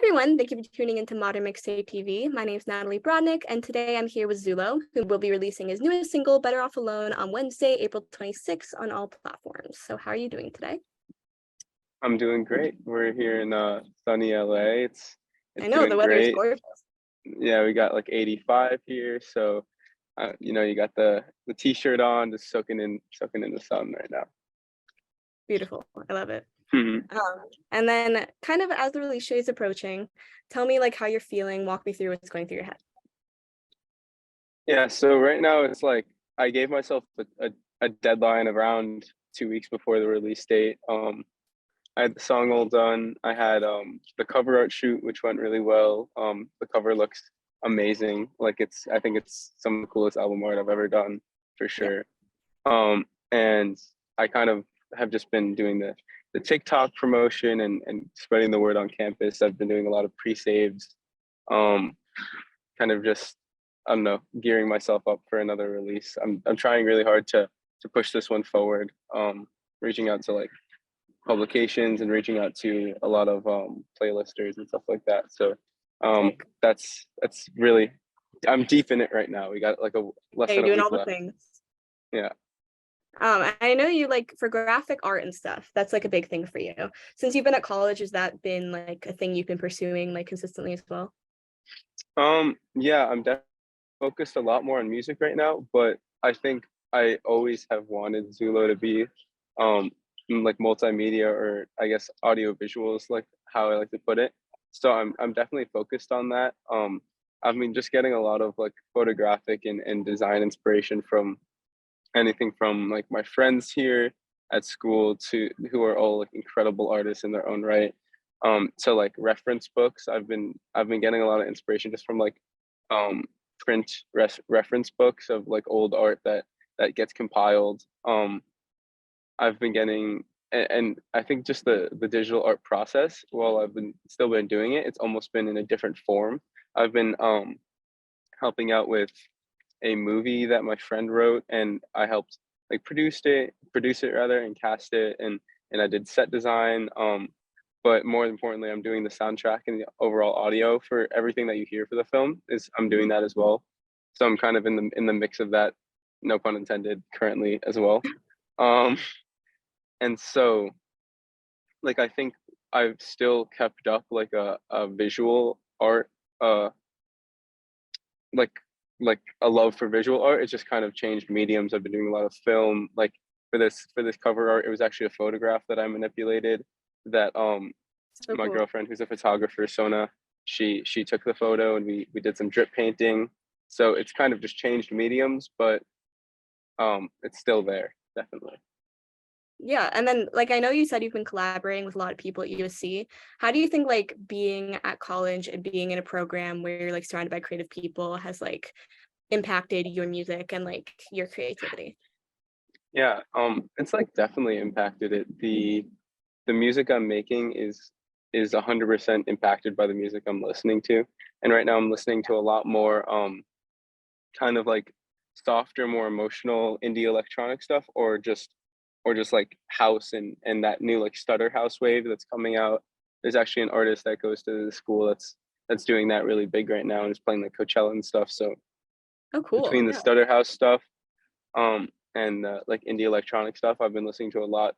everyone, thank you for tuning into Modern Mixtape TV. My name is Natalie Brodnick, and today I'm here with Zuloh, who will be releasing his newest single, Better Off Alone, on Wednesday, April 26th on all platforms. So how are you doing today? I'm doing great. We're here in sunny LA. I It's know the doing weather is great. gorgeous. Yeah, we got like 85 here, so you got the t-shirt on, just soaking in the sun right now. Beautiful. I love it. Mhm. And then kind of as the release day is approaching, tell me like how you're feeling, walk me through what's going through your head. Yeah, so right now it's like I gave myself a deadline of around 2 weeks before the release date. I had the song all done. I had the cover art shoot, which went really well. The cover looks amazing. I think it's some of the coolest album art I've ever done for Yeah. sure. And I kind of have just been doing the TikTok promotion and spreading the word on campus. I've been doing a lot of pre-saves, um, kind of just, I don't know, gearing myself up for another release. I'm trying really hard to push this one forward. Reaching out to like publications and reaching out to a lot of playlisters and stuff like that. So Sick. that's really, I'm deep in it right now. We got like a less Yeah, you're than a doing week all the left. things. Yeah. I know you like for graphic art and stuff, that's like a big thing for you. Since you've been at college, has that been like a thing you've been pursuing like consistently as well? Yeah, I'm definitely focused a lot more on music right now, but I think I always have wanted Zulo to be um like multimedia, or I guess audio visuals, like how I like to put it. So I'm definitely focused on that. I've been just getting a lot of like photographic and design inspiration from anything from like my friends here at school, to who are all like incredible artists in their own right. To like reference books. I've been getting a lot of inspiration just from like um print reference books of like old art that gets compiled. I've been getting, and I think just the digital art process, while I've been still been doing it, it's almost been in a different form. I've been helping out with a movie that my friend wrote, and I helped like produce it rather, and cast it, and I did set design. But more importantly, I'm doing the soundtrack and the overall audio for everything that you hear for the film. Is I'm doing that as well. So I'm kind of in the mix of that, no pun intended, currently as well. Um, and so like I think I've still kept up like a visual art, uh like like a love for visual art. It's just kind of changed mediums. I've been doing a lot of film. Like for this cover art, it was actually a photograph that I manipulated, that So my cool. girlfriend, who's a photographer, Sona, she took the photo, and we did some drip painting. So it's kind of just changed mediums, but it's still there, definitely. Yeah, and then like I know you said you've been collaborating with a lot of people at USC. How do you think like being at college and being in a program where you're like surrounded by creative people has like impacted your music and like your creativity? Yeah, it's like definitely impacted it. The music I'm making is 100% impacted by the music I'm listening to. And right now I'm listening to a lot more kind of like softer, more emotional indie electronic stuff, or just like house and that new like stutter house wave that's coming out. There's actually an artist that goes to the school that's doing that really big right now, and is playing like Coachella and stuff. So Oh, cool. between the Yeah. stutter house stuff and like indie electronic stuff, I've been listening to a lot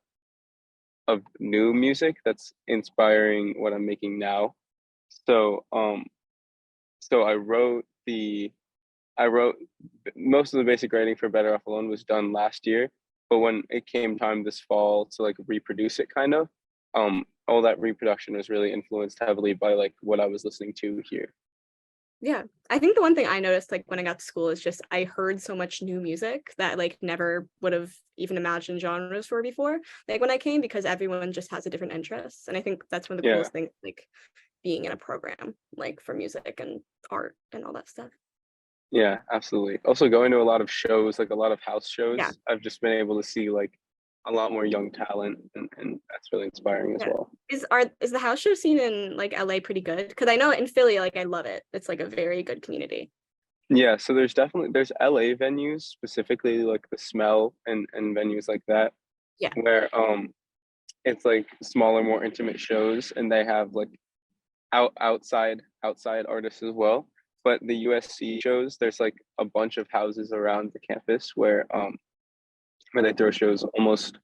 of new music that's inspiring what I'm making now. So so I wrote most of the basic writing for Better Off Alone was done last year, but when it came time this fall to like reproduce it, kind of, all that reproduction was really influenced heavily by like what I was listening to here. Yeah. I think the one thing I noticed like when I got to school is just I heard so much new music that like never would have even imagined genres for before. Like when I came because everyone just has a different interests. And I think that's one of the Yeah, coolest things like being in a program like for music and art and all that stuff. yeah, absolutely. Also going to a lot of shows, like a lot of house Yeah. shows, I've just been able to see like a lot more young talent, and that's really inspiring as Yeah. well. Is the house show scene in like LA pretty good? Because I know in Philly, like I love it. It's like a very good community. Yeah, so there's LA venues, specifically like the Smell and venues like that, Yeah. where it's like smaller, more intimate shows, and they have like outside artists as well. But the USC shows, there's like a bunch of houses around the campus where they throw shows almost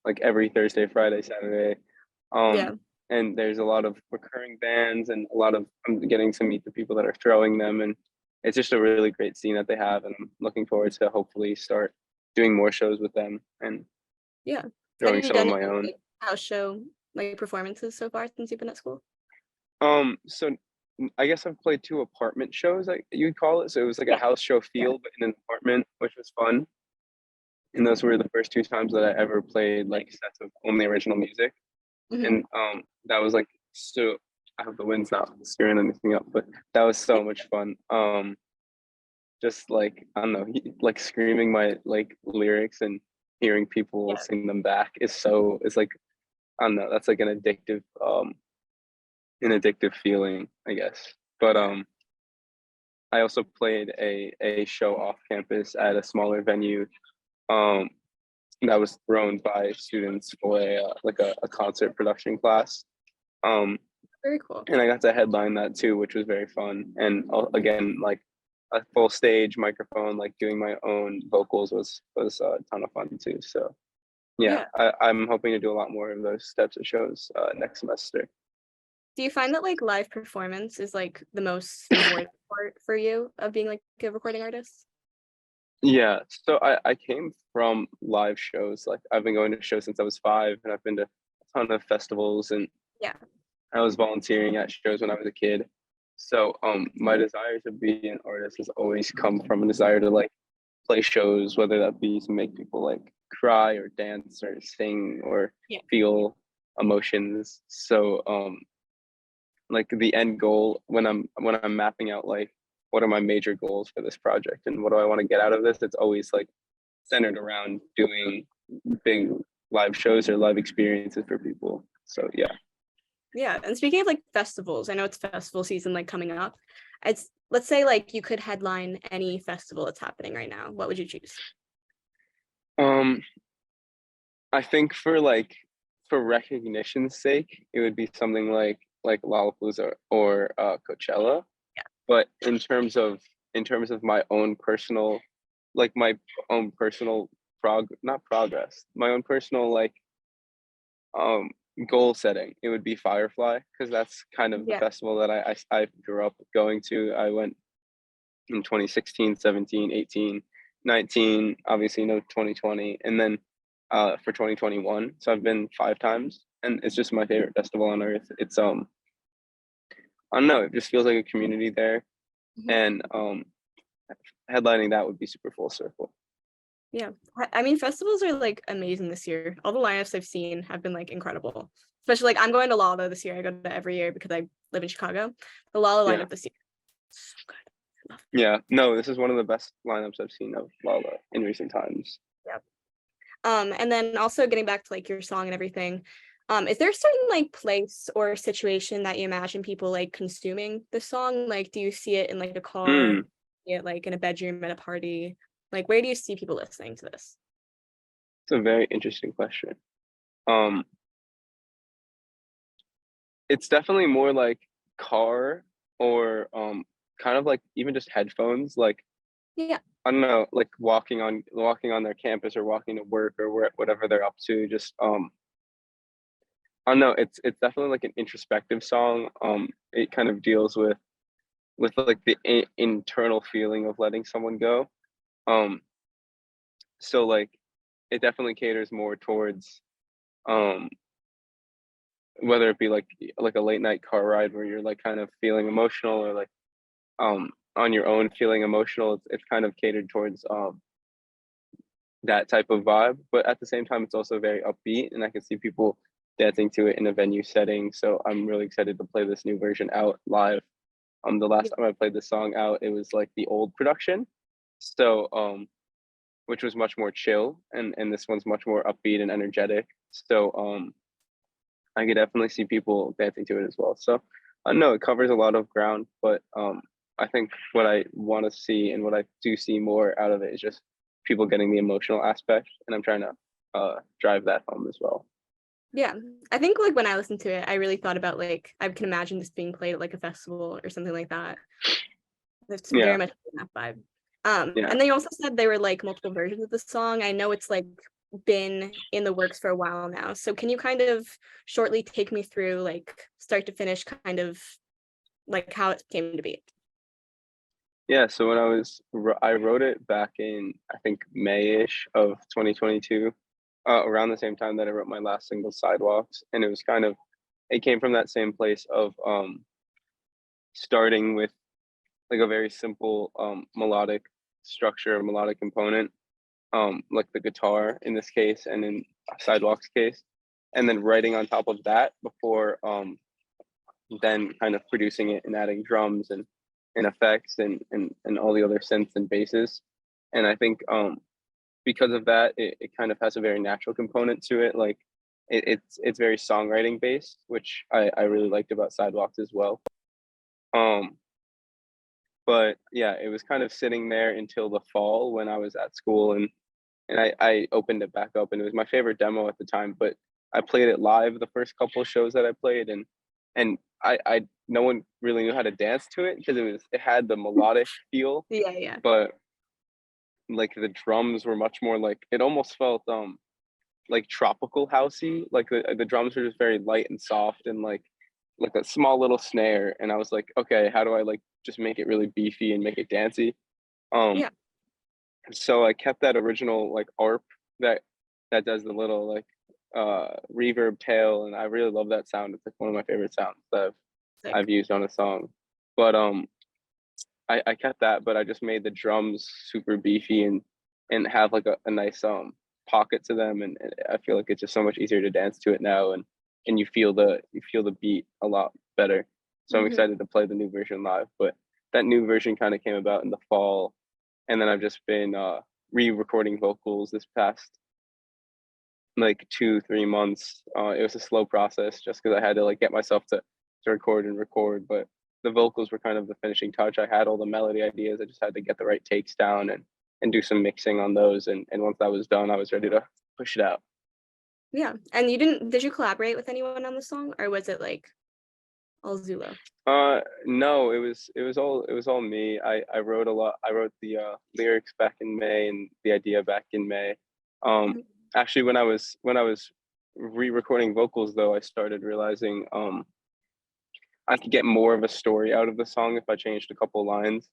like every Thursday, Friday, Saturday. Um, Yeah. and there's a lot of recurring bands and a lot of I'm getting to meet the people that are throwing them, and it's just a really great scene that they have, and I'm looking forward to hopefully start doing more shows with them and Yeah. Have throwing you some of done my any own. like house show like performances so far since you've been at school? So I guess I've played two apartment shows, like you'd call it. So it was like a Yeah. house show Yeah. feel, but in an apartment, which was fun. And those were the first two times that I ever played like sets of only original music. Hmm. And that was like so I hope the wind's not scaring anything up, but that was so much fun. Just like I don't know, like screaming my like lyrics and hearing people Yeah. sing them back is so it's like I don't know, that's like an addictive feeling, I guess. But Yeah. I also played a show off campus at a smaller venue um that was thrown by students for a concert production class. Um Very cool. and I got to headline that too, which was very fun. And again, like a full stage microphone, like doing my own vocals was a ton of fun too. So yeah, Yeah. I'm hoping to do a lot more of those types of shows next semester. Do you find that like live performance is like the most rewarding part for you of being like a recording artist? Yeah, so I came from live shows. Like I've been going to shows since I was 5, and I've been to a ton of festivals, and Yeah. I was volunteering at shows when I was a kid. So my desire to be an artist has always come from a desire to like play shows, whether that be to make people like cry or dance or sing or Yeah. feel emotions. So like the end goal when I'm mapping out like what are my major goals for this project and what do I want to get out of this, it's always like centered around doing big live shows or live experiences for people. So yeah. Yeah. And speaking of like festivals, I know it's festival season like coming up. It's let's say like you could headline any festival that's happening right now. What would you choose? um I think for recognition's sake it would be something like Lollapalooza or Coachella. Yeah. But in terms of my own personal like my own personal not progress, my own personal like um goal setting, it would be Firefly because that's kind of the Yeah. festival that I grew up going to. I went in 2016, 17, 18, 19, obviously no 2020, and then for 2021. So I've been 5 times, and it's just my favorite festival on earth. It's I don't know, it just feels like a community there, Mhm. and headlining that would be super full circle. Yeah. I mean, festivals are like amazing this year. All the lineups I've seen have been like incredible. Especially like I'm going to Lala this year. I go to every year because I live in Chicago. The Lala Yeah, lineup this year, so good. I love yeah. No, this is one of the best lineups I've seen of Lala in recent times. it. Yep. And then also getting back to like your song and everything, is there a certain like place or situation that you imagine people like consuming the song? Like, do you see it in like a car, Mm, like in a bedroom at a party? Like, where do you see people listening to this? it's a very interesting question. Um, it's definitely more like car or kind of like even just headphones. Like Yeah. I don't know, like walking on their campus or walking to work or whatever they're up to. Just I don't know. It's definitely like an introspective song. It kind of deals with like the internal feeling of letting someone go. Um, so like it definitely caters more towards um whether it be like a late night car ride where you're like kind of feeling emotional or like on your own feeling emotional. It's kind of catered towards that type of vibe, but at the same time it's also very upbeat and I can see people dancing to it in a venue setting. So I'm really excited to play this new version out live. The last Yeah. time I played this song out, it was like the old production. So which was much more chill, and this one's much more upbeat and energetic. So I could definitely see people dancing to it as well. So I know it covers a lot of ground, but I think what I want to see and what I do see more out of it is just people getting the emotional aspect, and I'm trying to drive that home as well. Yeah. I think like when I listened to it, I really thought about like I can imagine this being played at like a festival or something like that. It's very Yeah, much in that vibe. yeah. And then you also said there were like multiple versions of the song. I know it's like been in the works for a while now. So can you kind of shortly take me through like start to finish kind of like how it came to be? Yeah, so when I wrote it back in I think May-ish of 2022, around the same time that I wrote my last single, Sidewalks, and it came from that same place of starting with like a very simple melodic structure, melodic component, like the guitar in this case, and in Sidewalks case, and then writing on top of that before then kind of producing it and adding drums and effects and all the other synths and basses. And I think because of that, it kind of has a very natural component to it. Like it's very songwriting based, which I really liked about Sidewalks as well. Um, but yeah, it was kind of sitting there until the fall when I was at school, and I opened it back up, and it was my favorite demo at the time. But I played it live the first couple of shows that I played, and I no one really knew how to dance to it because it had the melodic feel, Yeah, yeah. but like the drums were much more like it almost felt like tropical housey. Like the drums were just very light and soft and like a small little snare. And I was like, okay, how do I like just make it really beefy and make it dancey? Um, Yeah. so I kept that original like ARP that that does the little like reverb tail, and I really love that sound. It's like one of my favorite sounds that I've Sick. used on a song. But I kept that, but I just made the drums super beefy and have like a nice pocket to them, and I feel like it's just so much easier to dance to it now, and you feel the beat a lot better. So I'm Mhm. excited to play the new version live. But that new version kind of came about in the fall, and then I've just been re-recording vocals this past like 2 3 months. It was a slow process just because I had to like get myself to record and record, but the vocals were kind of the finishing touch. I had all the melody ideas. I just had to get the right takes down and do some mixing on those. And once that was done, I was ready to push it out. Yeah. And did you collaborate with anyone on the song or was it like all Zulo? No, it was all me. I wrote a lot. I wrote the lyrics back in May and the idea back in May. Um, Mhm. Actually, when I was re-recording vocals, though, I started realizing I could get more of a story out of the song if I changed a couple lines.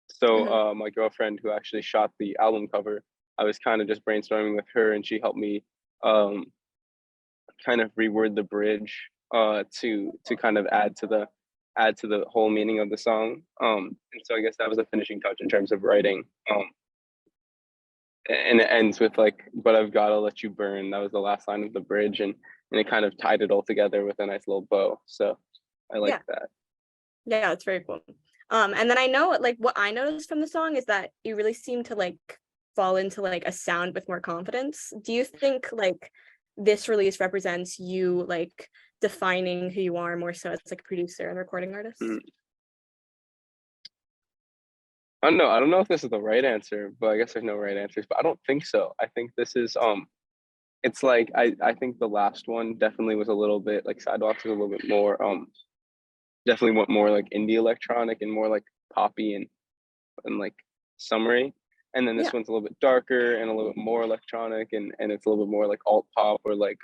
So Mhm. my girlfriend, who actually shot the album cover, I was kind of just brainstorming with her, and she helped me um, kind of reword the bridge to kind of add to the whole meaning of the song. And so I guess that was a finishing touch in terms of writing. And it ends with like, "But I've got to let you burn." That was the last line of the bridge, and it kind of tied it all together with a nice little bow. So I like Yeah. that. Yeah, it's very cool. And then I know like what I noticed from the song is that you really seem to like fall into like a sound with more confidence. Do you think like this release represents you like defining who you are more so as like a producer and recording artist? Mm. I don't know. I don't know if this is the right answer, but I guess there's no right answers. But I don't think so. I think this is it's like I think the last one definitely was a little bit like Sidewalks was a little bit more definitely went more like indie electronic and more like poppy and like summery. And then Yeah. this one's a little bit darker and a little bit more electronic, and it's a little bit more like alt pop or like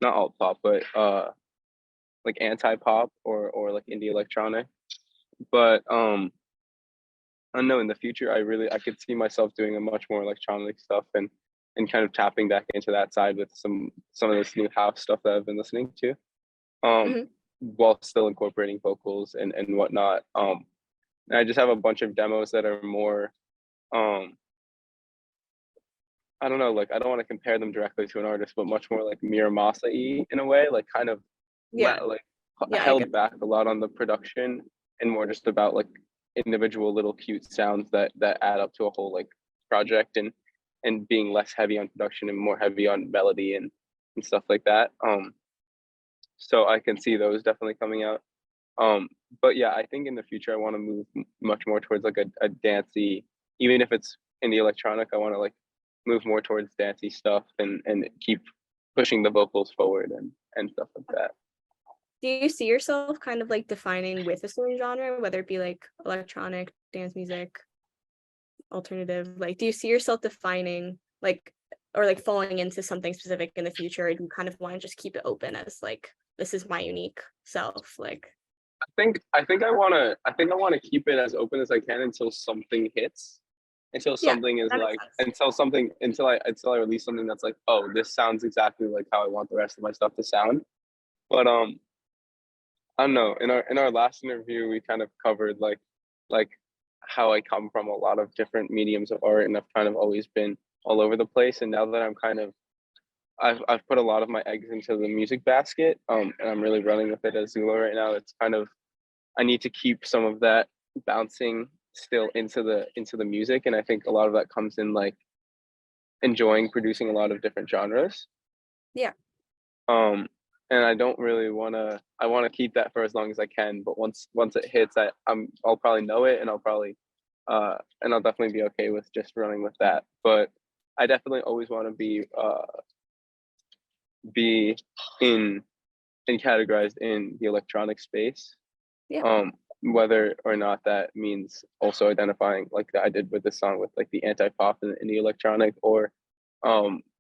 not alt pop but like anti pop or like indie electronic. But I don't know, in the future I could see myself doing a much more electronic stuff and kind of tapping back into that side with some of this new house stuff that I've been listening to. Um Mhm. while still incorporating vocals and whatnot. And I just have a bunch of demos that are more um I don't know, like I don't want to compare them directly to an artist, but much more like Miramasa-y in a way, like kind of Yeah. like Yeah, I held get back a lot on the production and more just about like individual little cute sounds that add up to a whole like project and being less heavy on production and more heavy on melody and stuff like that. So I can see those definitely coming out. Um, but yeah, I think in the future I want to move much more towards like a dancey, even if it's in the electronic, I want to like move more towards dancey stuff and keep pushing the vocals forward and stuff like that. Do you see yourself kind of like defining with a certain genre, whether it be like electronic, dance music, alternative? Like, do you see yourself defining like or like falling into something specific in the future? Or do you kind of want to just keep it open as like this is my unique self? Like, I think I wanna keep it as open as I can until something hits. Until yeah, something is that makes like sense. until I release something that's like, oh, this sounds exactly like how I want the rest of my stuff to sound. But I don't know. In our last interview, we kind of covered like how I come from a lot of different mediums of art, and I've kind of always been all over the place. And now that I've put a lot of my eggs into the music basket, and I'm really running with it as Zuloh right now. It's kind of I need to keep some of that bouncing still into the music, and I think a lot of that comes in like enjoying producing a lot of different genres. Yeah. Um, and I don't really wanna I wanna keep that for as long as I can, but once it hits, I'll probably know it, and and I'll definitely be okay with just running with that. But I definitely always want to be in categorized in the electronic space. Yeah. Um, whether or not that means also identifying like I did with the song with like the anti-pop and the indie electronic, or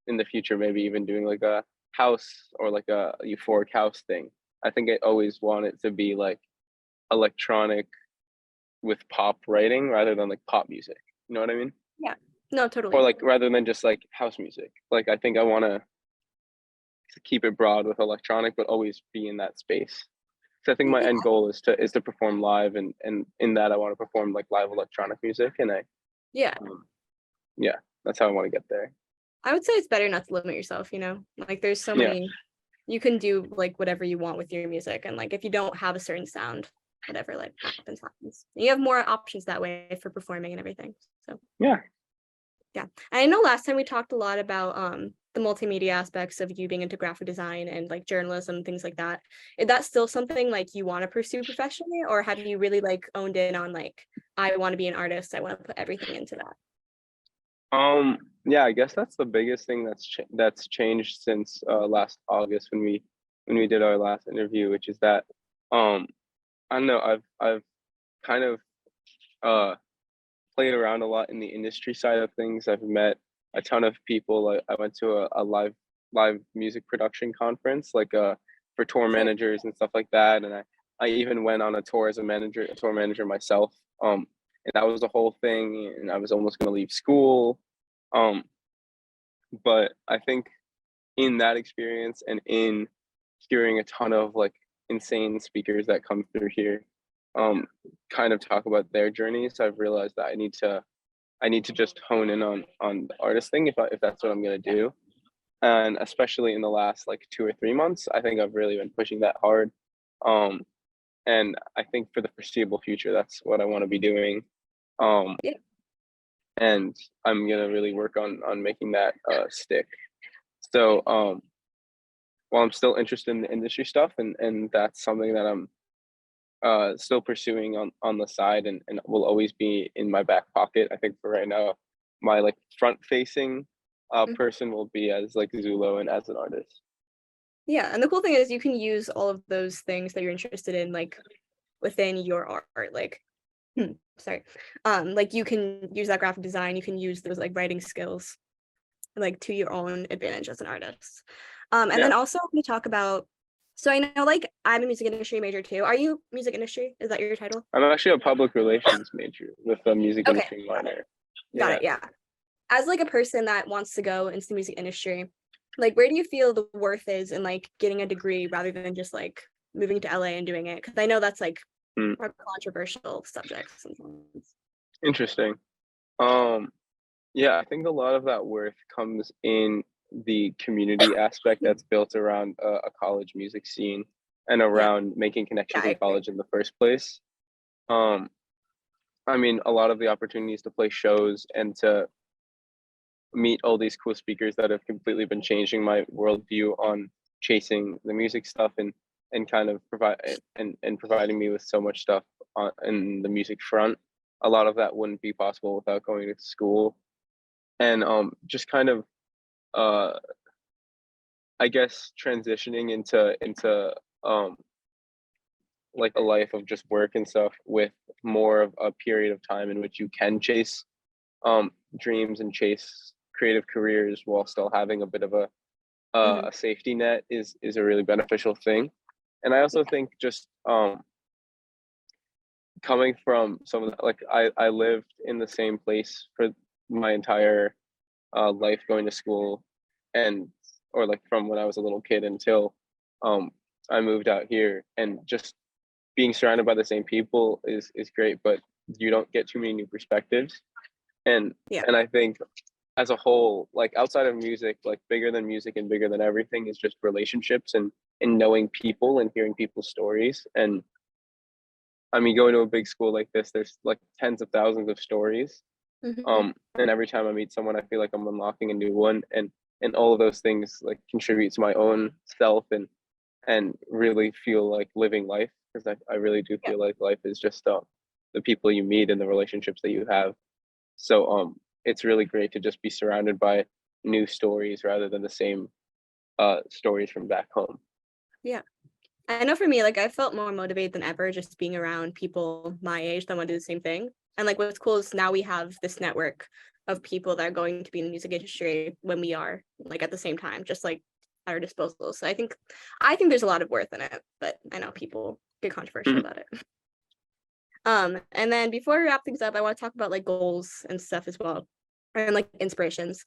in the future maybe even doing like a house or like a euphoric house thing. I think I always want it to be like electronic with pop writing rather than like pop music. You know what I mean? Yeah. No, Or totally. like rather than just like house music. Like I think I want to keep it broad with electronic, but always be in that space. So I think my end Yeah. goal is to perform live, and in that I want to perform like live electronic music, and Yeah. um, yeah, that's how I want to get there. I would say it's better not to limit yourself, you know? Like there's so Yeah, many you can do like whatever you want with your music and like if you don't have a certain sound, whatever like happens. You have more options that way for performing and everything. So yeah. yeah. I know last time we talked a lot about the multimedia aspects of you being into graphic design and like journalism and things like that. Is that still something like you want to pursue professionally or have you really like owned in on like I want to be an artist, I want to put everything into that? Yeah, I guess that's the biggest thing that's changed since last August when we did our last interview, which is that um I don't know, I've kind of uh played around a lot in the industry side of things. I've met a ton of people. I went to a live music production conference, like for tour Sick. managers and stuff like that. And I even went on a tour as a tour manager myself. And that was the whole thing. And I was almost gonna leave school. Um, but I think in that experience and in hearing a ton of like insane speakers that come through here, um, kind of talk about their journeys, I've realized that I need to just hone in on the artist thing if that's what I'm gonna do. And especially in the last like 2 or 3 months, I think I've really been pushing that hard. Um, and I think for the foreseeable future, that's what I want to be doing. Um, Yeah. and I'm gonna really work on making that stick. So while I'm still interested in the industry stuff, and that's something that I'm still pursuing on the side, and will always be in my back pocket. I think for right now, my like front facing Mhm. person will be as like Zulo and as an artist. Yeah, and the cool thing is you can use all of those things that you're interested in like within your art like sorry. Like you can use that graphic design, you can use those like writing skills like to your own advantage as an artist. And Yeah, then also we talk about so I know like I'm a music industry major too. Are you music industry? Is that your title? I'm actually a public relations major with a music Okay, industry minor. got Yeah. it. Yeah. As like a person that wants to go into the music industry, like where do you feel the worth is in like getting a degree rather than just like moving to LA and doing it? Because I know that's like Hmm. a controversial subject sometimes. Interesting. Um, yeah, I think a lot of that worth comes in the community aspect that's built around a college music scene and Yeah, around making yeah, connections I in agree. college in the first place. Um, I mean, a lot of the opportunities to play shows and to meet all these cool speakers that have completely been changing my worldview on chasing the music stuff, and kind of providing me with so much stuff in the music front. A lot of that wouldn't be possible without going to school, and just kind of uh I guess transitioning into um like a life of just work and stuff with more of a period of time in which you can chase dreams and chase creative careers while still having a bit of Hmm. a safety net is a really beneficial thing. And I also think just coming from some of the, like I lived in the same place for my entire life going to school, and or like from when I was a little kid until um I moved out here, and just being surrounded by the same people is great, but you don't get too many new perspectives. and Yeah. and I think as a whole, like outside of music, like bigger than music and bigger than everything is just relationships and knowing people and hearing people's stories. And I mean, going to a big school like this, there's like tens of thousands of stories. Hmm. And every time I meet someone, I feel like I'm unlocking a new one, and all of those things like contribute to my own self, and really feel like living life, because I really do Yeah. feel like life is just the people you meet and the relationships that you have. So it's really great to just be surrounded by new stories rather than the same stories from back home. Yeah. I know for me, like I felt more motivated than ever just being around people my age that want to do the same thing. And like what's cool is now we have this network of people that are going to be in the music industry when we are like at the same time, just like at our disposal. So I think there's a lot of worth in it, but I know people get controversial Mhm. about it. And then before we wrap things up, I want to talk about like goals and stuff as well, and like inspirations.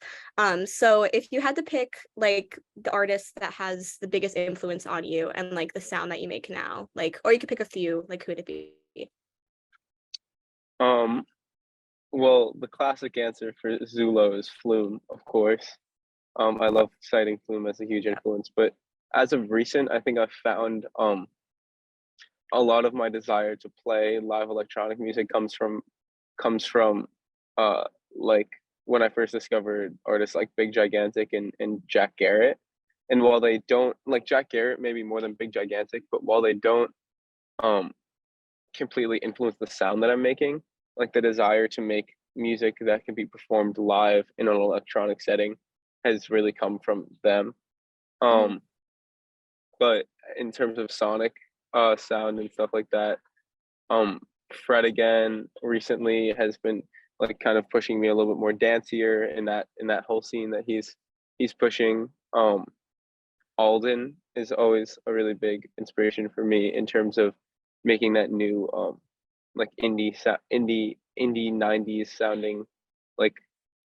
So if you had to pick like the artist that has the biggest influence on you and like the sound that you make now, like, or you could pick a few, like who would it be? Um, well, the classic answer for Zulo is Flume, of course. I love citing Flume as a huge influence, but as of recent, I think I've found a lot of my desire to play live electronic music comes from uh like when I first discovered artists like Big Gigantic and Jack Garrett. And while they don't, like Jack Garrett maybe more than Big Gigantic, but while they don't um completely influence the sound that I'm making, like the desire to make music that can be performed live in an electronic setting has really come from them. Mhm. Um but in terms of sonic sound and stuff like that, um Fred again recently has been like kind of pushing me a little bit more dancier in that whole scene that he's pushing. Alden is always a really big inspiration for me in terms of making that new like indie 90s sounding like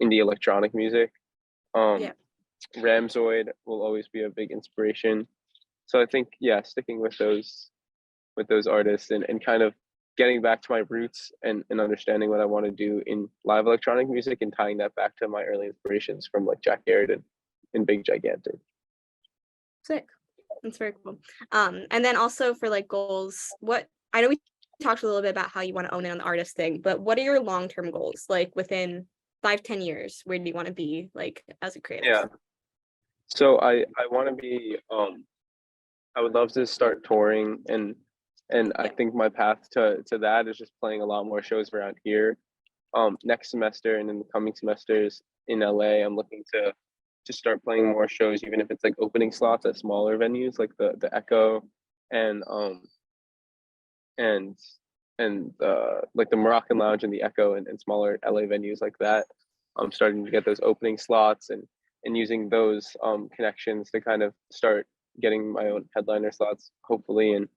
indie electronic music. um Yeah. Ramzoid will always be a big inspiration. So I think, yeah, sticking with those artists, and kind of getting back to my roots, and understanding what I want to do in live electronic music, and tying that back to my early inspirations from like Jack Garrett and Big Gigantic. Sick. That's very cool. And then also for like goals, what I know we talked a little bit about how you want to own in on the artist thing, but what are your long-term goals? Like within 5, 10 years, where do you want to be like as a creative? Yeah. So I want to be I would love to start touring, and I Yeah. think my path to that is just playing a lot more shows around here. Next semester and in the coming semesters in LA, I'm looking to start playing more shows, even if it's like opening slots at smaller venues like the Echo, and and like the Moroccan Lounge and the Echo, and smaller LA venues like that. I'm starting to get those opening slots, and using those connections to kind of start getting my own headliner slots, hopefully, and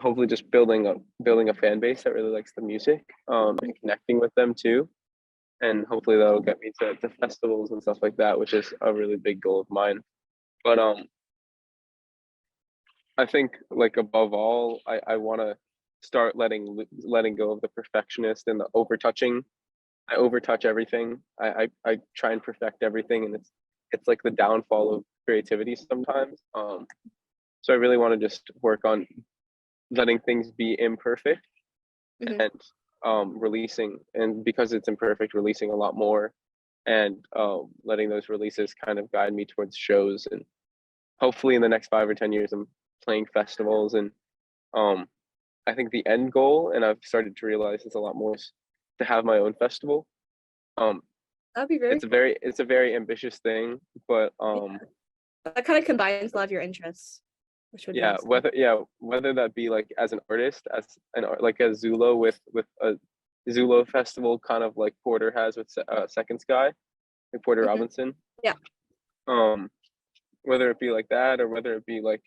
hopefully just building a fan base that really likes the music, and connecting with them too. And hopefully that'll get me to festivals and stuff like that, which is a really big goal of mine. But I think, like above all, I want to start letting go of the perfectionist and the overtouching. I overtouch everything. I try and perfect everything, and it's like the downfall of creativity sometimes. So I really want to just work on letting things be imperfect, Hmm. and releasing, and because it's imperfect, releasing a lot more, and letting those releases kind of guide me towards shows. And hopefully in the next 5 or 10 years I'm playing festivals. And um I think the end goal, and I've started to realize this a lot more, is to have my own festival. um That'd be very cool. it's a very ambitious thing, but Yeah. That kind of combines a lot of your interests, which would be Yeah, awesome. whether that be like as an artist, as like a Zulo with a Zulo festival, kind of like Porter has with Second Sky, like Porter Mhm. Robinson. Yeah, Um, whether it be like that, or whether it be like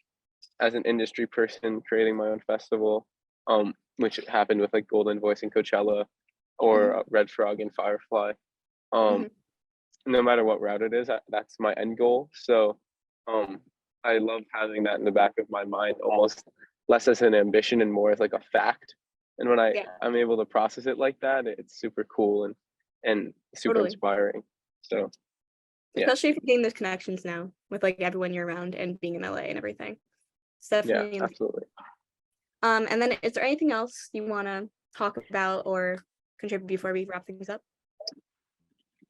as an industry person creating my own festival, which happened with like Golden Voice and Coachella, mhm, or Red Frog and Firefly. Um, mhm. no matter what route it is, that's my end goal. So, um, I love having that in the back of my mind, almost less as an ambition and more as like a fact. And when Yeah, I'm able to process it like that, it's super cool and super totally. inspiring. So yeah, Especially if you're getting those connections now with like everyone you're around and being in LA and everything. It's yeah, definitely in the absolutely. and then is there anything else you want to talk about or contribute before we wrap things up?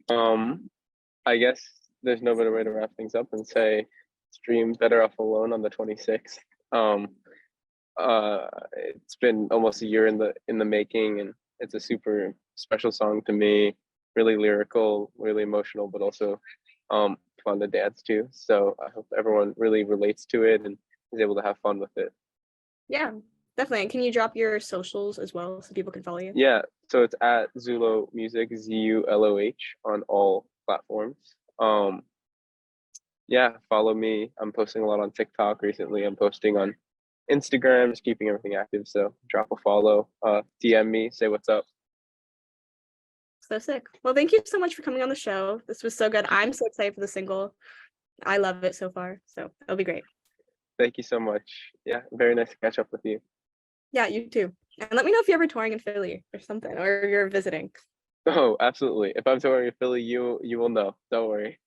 Um, I guess there's no better way to wrap things up and say stream Better Off Alone on the 26th. Um, it's been almost a year in the making, and it's a super special song to me. Really lyrical, really emotional, but also fun to dance to. So I hope everyone really relates to it and is able to have fun with it. Yeah, definitely. Can you drop your socials as well so people can follow you? Yeah, so it's at Zuloh Music, Zuloh, on all platforms. Yeah, follow me. I'm posting a lot on TikTok recently. I'm posting on Instagram, just keeping everything active. So drop a follow, DM me, say what's up. So sick. Well, thank you so much for coming on the show. This was so good. I'm so excited for the single. I love it so far. So it'll be great. Thank you so much. Yeah, very nice to catch up with you. Yeah, you too. And let me know if you're ever touring in Philly or something, or you're visiting. Oh, absolutely. If I'm touring in Philly, you will know. Don't worry.